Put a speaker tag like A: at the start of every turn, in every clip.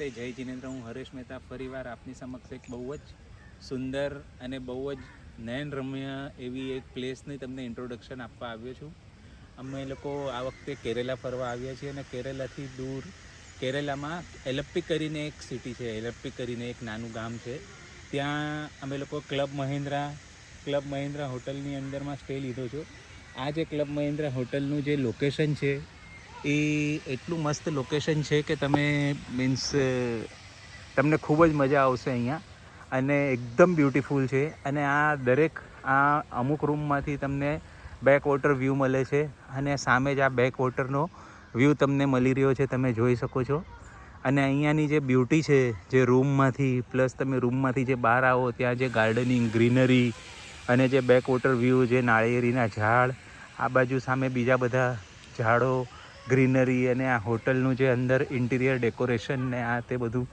A: નમસ્તે, જય જિનેન્દ્ર. હું હરેશ મહેતા ફરીવાર આપની સમક્ષ એક બહુ જ સુંદર અને બહુ જ નયનરમ્ય એવી એક પ્લેસની તમને ઇન્ટ્રોડક્શન આપવા આવ્યો છું. અમે લોકો આ વખતે કેરેલા ફરવા આવ્યા છીએ અને કેરેલાથી દૂર કેરેલામાં એલપ્પી કરીને એક સિટી છે, એલપ્પી કરીને એક નાનું ગામ છે. ત્યાં અમે લોકો ક્લબ મહિન્દ્રા હોટલની અંદરમાં સ્ટે લીધો છો. આ જે ક્લબ મહિન્દ્રા હોટલનું જે લોકેશન છે એ એટલું મસ્ત લોકેશન છે કે તમે તમને ખૂબ જ મજા આવશે અહીંયા, અને એકદમ બ્યુટીફુલ છે. અને આ અમુક રૂમમાંથી તમને બેક વોટર વ્યૂ મળે છે, અને સામે જ આ બેક વોટરનો વ્યૂ તમને મળી રહ્યો છે, તમે જોઈ શકો છો. અને અહીંયાની જે બ્યુટી છે, જે રૂમમાંથી પ્લસ તમે રૂમમાંથી જે બહાર આવો ત્યાં જે ગાર્ડનિંગ, ગ્રીનરી અને જે બેક વોટર વ્યૂ, જે નાળિયેરીના ઝાડ, આ બાજુ સામે બીજા બધા ઝાડો, ગ્રીનરી, અને આ હોટલનું જે અંદર ઇન્ટિરિયર ડેકોરેશન ને આ તે બધું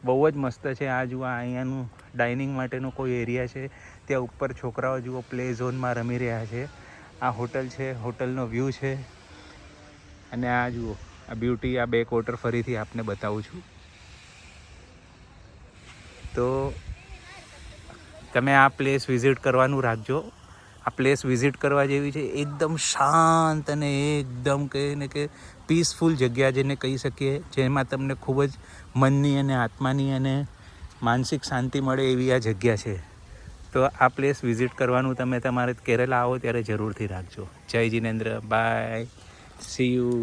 A: બહુ જ મસ્ત છે. આ જુઓ, અહીંયાનું ડાઇનિંગ માટેનો કોઈ એરિયા છે, ત્યાં ઉપર છોકરાઓ જુઓ પ્લે ઝોનમાં રમી રહ્યા છે. આ હોટલ છે, હોટલનો વ્યૂ છે. અને આ જુઓ આ બ્યુટી, આ બેક વોટર ફરીથી આપને બતાવું છું. તો તમે આ પ્લેસ વિઝિટ કરવાનું રાખજો. આ પ્લેસ વિઝિટ કરવા જેવી છે, એકદમ શાંત અને એકદમ કહીને કે પીસફુલ જગ્યા જેને કહી શકીએ, જેમાં તમને ખૂબ જ મનની અને આત્માની અને માનસિક શાંતિ મળે એવી આ જગ્યા છે. તો આ પ્લેસ વિઝિટ કરવાનું તમે તમારે કેરેલા આવો ત્યારે જરૂરથી રાખજો. જય જિનેન્દ્ર, બાય, સી યુ.